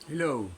Hello.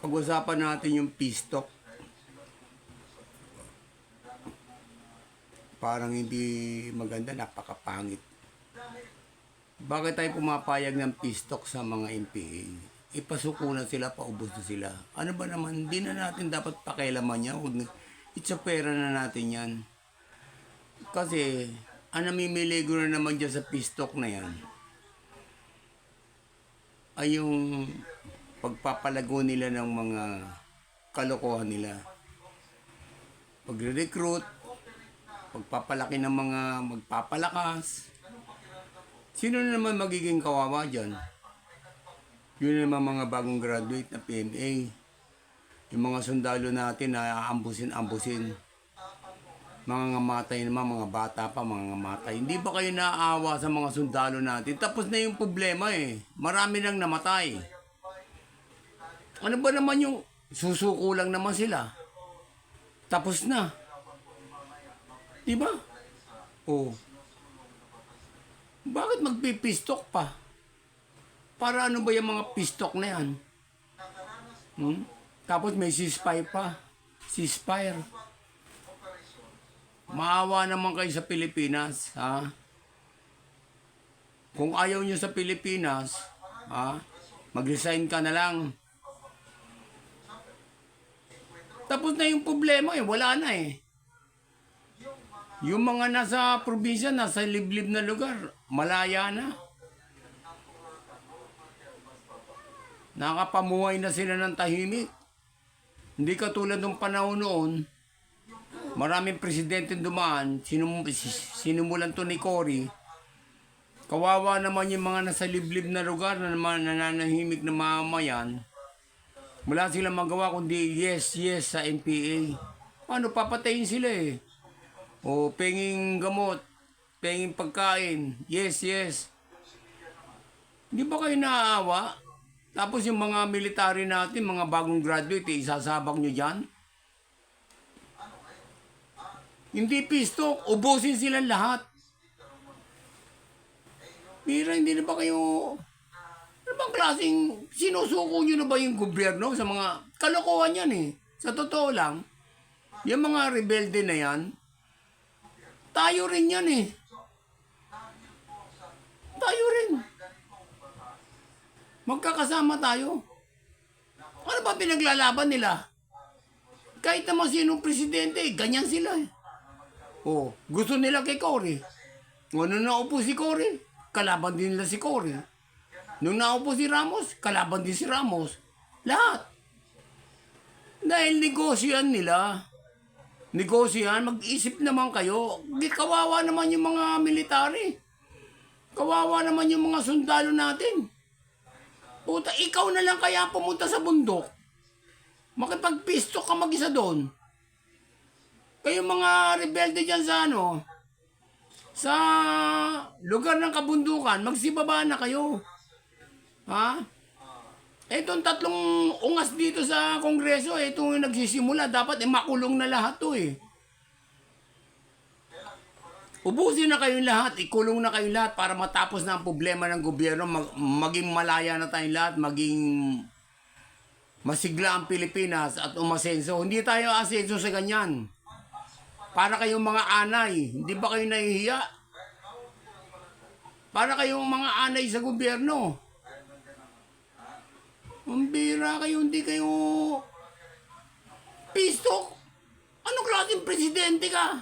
Pag-usapan natin yung pistok. Parang hindi maganda, napakapangit. Bakit tayo pumapayag ng pistok sa mga MPA? Ipasuko na sila, paubos na sila. Ano ba naman, hindi na natin dapat pakialaman yan. It's a pera na natin yan. Kasi, ang namimiligo na naman dyan sa pistok na yan, ay yung pagpapalago nila ng mga kalokohan nila. Pagre-recruit, pagpapalaki ng mga magpapalakas. Sino na naman magiging kawawa dyan? Yun naman mga bagong graduate na PMA. Yung mga sundalo natin na ambusin. Mga ngamatay naman, mga bata pa, mga ngamatay. Hindi ba kayo naaawa sa mga sundalo natin? Tapos na yung problema eh. Marami nang namatay. Ano ba naman yung susuko lang naman sila? Tapos na. Diba? Oh. Bakit magpipistok pa? Para ano ba yung mga pistok na yan? Tapos may ceasefire pa. Ceasefire. Maawa naman kayo sa Pilipinas, ha? Kung ayaw nyo sa Pilipinas, ha? Mag-resign ka na lang. Tapos na yung problema eh, wala na eh. Yung mga nasa probinsya, nasa liblib na lugar, malaya na. Nakapamuhay na sila ng tahimik. Hindi katulad ng panahon noon, maraming presidente dumaan, sinumulan to ni Cory. Kawawa naman yung mga nasa liblib na lugar na naman nananahimik na mamamayan. Wala silang magawa kundi yes sa NPA. Paano papatayin sila eh? O penging gamot, penging pagkain, yes. Di ba kayo naaawa? Tapos yung mga military natin, mga bagong graduate, isasabak nyo dyan? Hindi pistok, ubusin silang lahat. Mira, hindi na ba kayo... Ano bang klaseng sinusuko nyo na ba yung gobyerno sa mga kalokohan yan eh? Sa totoo lang, yung mga rebelde na yan, tayo rin yan eh. Tayo rin. Magkakasama tayo. Ano ba pinaglalaban nila? Kahit naman sinong presidente, ganyan sila eh. Oh, gusto nila kay Cory. Nung naupo si Cory, kalaban din nila si Cory. Nung naupo si Ramos, kalaban din si Ramos. Lahat. Dahil negosyan nila. Negosyan, mag-isip naman kayo. Kawawa naman yung mga military. Kawawa naman yung mga sundalo natin. Puta, ikaw na lang kaya pumunta sa bundok. Makipagpistok ka mag-isa doon. Kayong mga rebelde dyan sa sa lugar ng kabundukan, magsibaba na kayo. Ha? Itong tatlong ungas dito sa Kongreso, itong nagsisimula, dapat makulong na lahat to eh. Ubusin na kayong lahat, ikulong na kayong lahat para matapos na ang problema ng gobyerno, maging malaya na tayong lahat, maging masigla ang Pilipinas at umasenso. Hindi tayo asenso sa ganyan. Para kayong mga anay, hindi ba kayo nahihiya? Para kayong mga anay sa gobyerno. Ang bira kayo, hindi kayo pistok. Anong klaseng presidente ka?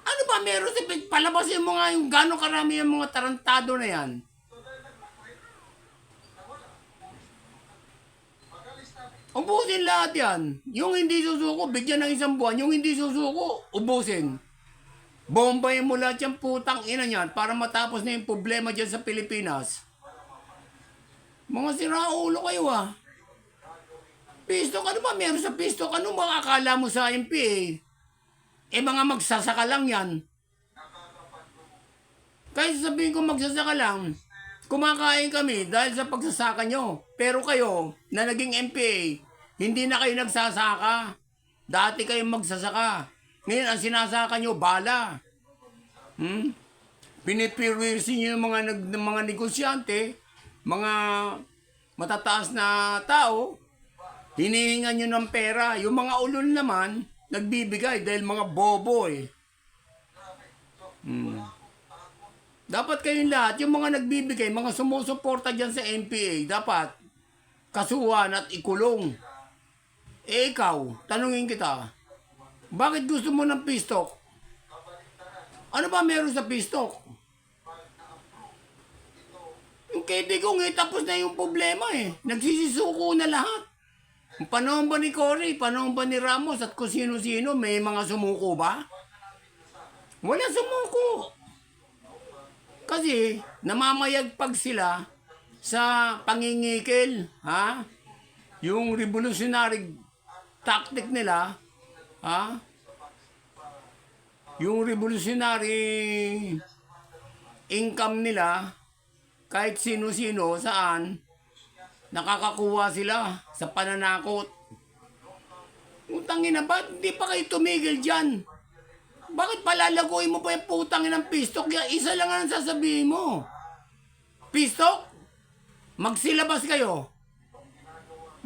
Ano ba meron sa palabasin mo nga yung gano'ng karami yung mga tarantado na yan? Ubusin lahat yan. Yung hindi susuko, bigyan ng isang buwan. Yung hindi susuko, ubusin. Bombayin mo lahat yung putang ina niyan para matapos na yung problema dyan sa Pilipinas. Mga siraulo kayo ah. Pistok, ano ba meron sa pistok? Ano ba akala mo sa MPA? Mga magsasaka lang yan. Kahit sabihin ko magsasaka lang, kumakain kami dahil sa pagsasaka nyo. Pero kayo, na naging MPA, hindi na kayo nagsasaka. Dati kayong magsasaka. Ngayon, ang sinasaka nyo, bala. Pinipirwirsin nyo yung mga negosyante, mga matataas na tao, hinihingan nyo ng pera. Yung mga ulol naman, nagbibigay dahil mga bobo eh. Dapat kayong lahat, yung mga nagbibigay, mga sumusuporta dyan sa NPA, dapat kasuhan at ikulong. Eh ikaw, tanungin kita, bakit gusto mo ng pistok? Ano ba meron sa pistok? Yung kay Digong tapos na yung problema eh. Nagsisisuko na lahat. Panahon ba ni Cory, panahon ba ni Ramos at kung sino-sino, may mga sumuko ba? Wala sumuko. Kasi namamayagpag sila sa pangingikil, ha? Yung revolutionary tactic nila, ha? Yung revolutionary income nila, kahit sino-sino, saan, nakakakuha sila sa pananakot. Utangin na, ba't hindi pa kayo tumigil dyan? Bakit palalaguin mo pa yung putangin ng pistok? Isa lang ang sasabihin mo. Pistok? Magsilabas kayo.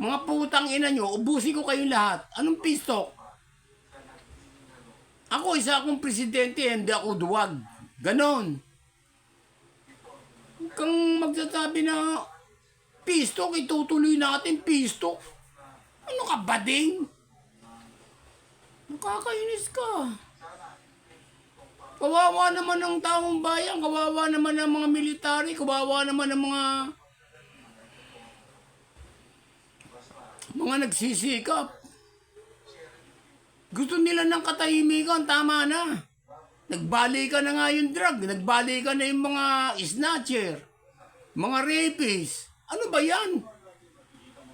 Mga putang ina nyo, ubusin ko kayong lahat. Anong pistok? Ako, isa akong presidente, hindi ako duwag. Ganon. Kung magsasabi na pistok, itutuloy natin pistok. Ano ka, bading? Nakakainis ka. Kawawa naman ng taong bayan, kawawa naman ng mga military, kawawa naman ng mga nagsisikap. Gusto nila ng katahimikan, tama na. Nagbalikan na nga yung drug, nagbalikan na yung mga snatcher, mga rapists. Ano ba yan?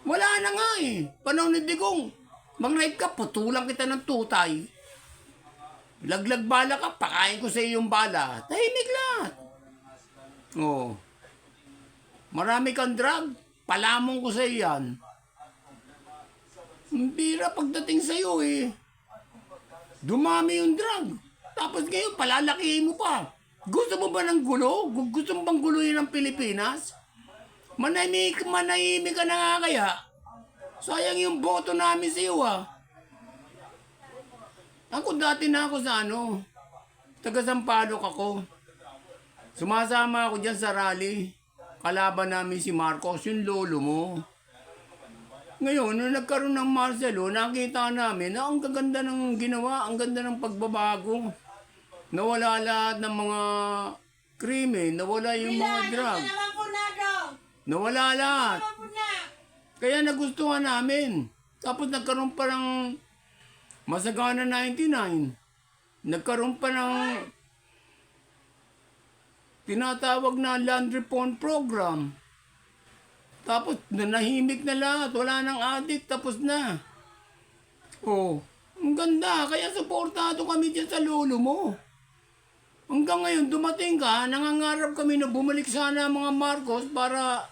Wala na nga eh. Panahon ni Digong, mag-rape ka, putulang kita ng tutay. Laglag bala ka, pakain ko sa iyo yung bala. Tahimik lahat. Oh. Marami kang drug, palamong ko sa iyo yan. Bira pagdating sa iyo eh. Dumami yung drug. Tapos ngayon, palalakihin mo pa. Gusto mo ba ng gulo? Gusto mo bang guluhin ng Pilipinas? Manahimik ka na nga kaya. Sayang yung boto namin sa iyo ah. Ako dati na ako sa taga Sampaloc ako. Sumasama ako dyan sa rally. Kalaban namin si Marcos, yung lolo mo. Ngayon, nung nagkaroon ng Marcelo, nakita namin na ang gaganda ng ginawa, ang ganda ng pagbabago. Nawala lahat ng mga krimen, nawala yung mga drug. Nawala lahat. Kaya nagustuhan namin. Tapos nagkaroon pa ng Masagana 99. Nagkaroon pa ng tinatawag na land reform program. Tapos nanahimik na lahat. Wala nang adik. Tapos na. Oh, ang ganda. Kaya suportado kami dyan sa lolo mo. Hanggang ngayon, dumating ka, nangangarap kami na bumalik sana mga Marcos para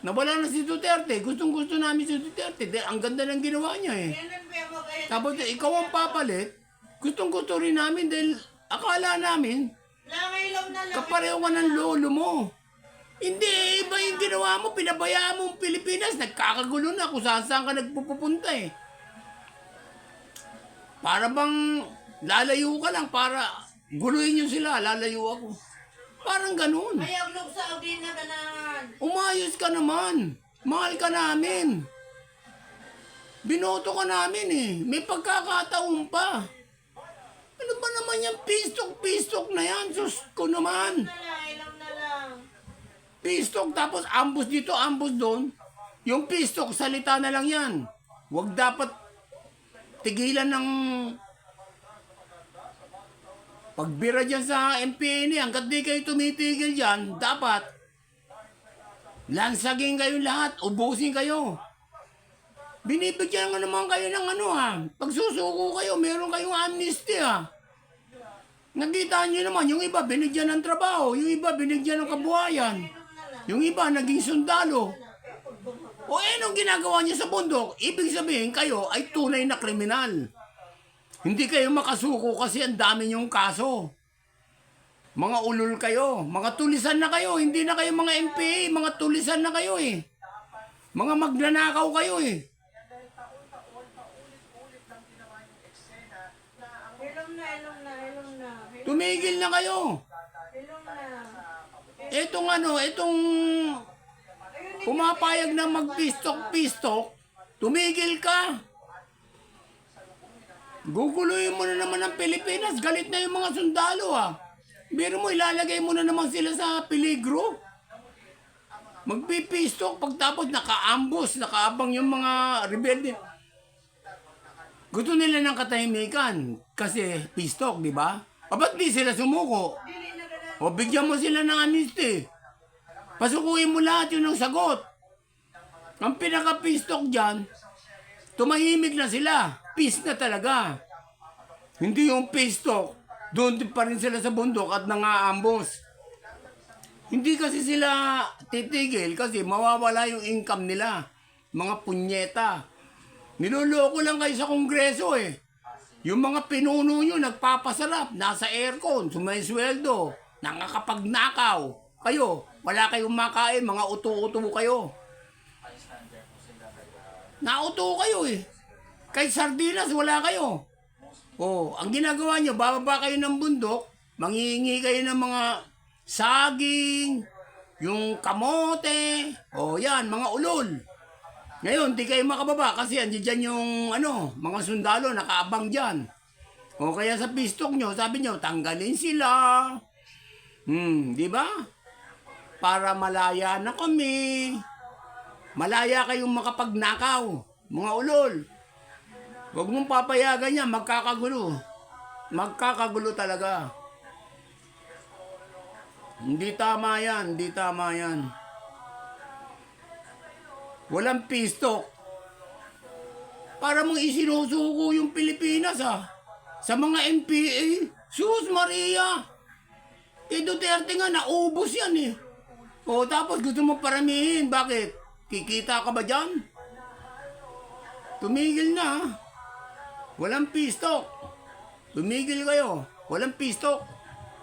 nawala na si Duterte. Gustong-gusto namin si Duterte. Ang ganda ng ginawa niya eh. Tapos ikaw ang papalit. Gustong-gusto rin namin dahil akala namin kapareho ka ng lolo mo. Hindi, iba yung ginawa mo. Pinabayaan mo ang Pilipinas. Nagkakagulo na kung saan ka nagpupunta eh. Para bang lalayo ka lang para guluhin nyo sila. Lalayo ako. Parang ganun. Ayaw nung Saudi na ganan. Umayos ka naman. Mahal ka namin. Binoto ka namin eh. May pagkakataon pa. Ano ba naman yung pistok na yan? Sus ko naman. Ilang na lang. Pistok tapos ambos dito, ambos doon. Yung pistok, salita na lang yan. Huwag dapat tigilan ng pagbira dyan sa MPN. Hanggat di kayo tumitigil dyan, dapat lansagin kayo lahat, ubusin kayo. Binibigyan nga naman kayo ng pag susuko kayo, meron kayong amnesty Nakita nyo naman, yung iba binigyan ng trabaho, yung iba binigyan ng kabuhayan, yung iba naging sundalo. O anong ginagawa niya sa bundok? Ibig sabihin kayo ay tunay na kriminal. Hindi kayo makasuko kasi ang dami niyong kaso. Mga ulol kayo. Mga tulisan na kayo. Hindi na kayo mga MPA. Mga tulisan na kayo eh. Mga magnanakaw kayo eh. Ilong na, ilong na, ilong na. Tumigil na kayo. Ilong na. Itong pumapayag na magpistok-pistok, tumigil ka. Guguluhin mo na naman ang Pilipinas. Galit na yung mga sundalo ah. Biro mo, ilalagay mo na naman sila sa peligro. Magpipistok pagtapos nakaambos, nakaabang yung mga rebelde. Gusto nila ng katahimikan kasi pistok, di ba? O ba't di sila sumuko? O bigyan mo sila ng amnesty. Pasukuin mo lahat yun ang sagot. Ang pinaka-pistok dyan, tumahimik na sila. Peace na talaga. Hindi yung pistok, doon pa rin sila sa bundok at nangaambos. Hindi kasi sila titigil kasi mawawala yung income nila. Mga punyeta. Niloloko lang kayo sa kongreso eh. Yung mga pinuno nyo nagpapasarap, nasa aircon, sumaysweldo, nakakapagnakaw. Kayo, wala kayong makain, mga uto-uto kayo. Nauto kayo eh. Kahit sardinas, wala kayo. Oh, ang ginagawa nyo, bababa kayo ng bundok, manghihingi kayo ng mga saging, yung kamote, oh yan, mga ulol. Ngayon, di kayo makababa kasi andiyan dyan yung mga sundalo nakaabang dyan. O kaya sa pistok nyo, sabi nyo, tanggalin sila. Di ba? Para malaya na kami. Malaya kayong makapagnakaw, mga ulol. Huwag mong papayagan yan, magkakagulo. Magkakagulo talaga. Hindi tama yan, hindi tama yan. Walang pistok. Para mong isinusuko yung Pilipinas sa mga MPA. Sus Maria! Duterte nga, naubos yan eh. O tapos gusto mo paramihin. Bakit? Kikita ka ba dyan? Tumigil na. Walang pistok. Tumigil kayo. Walang pistok.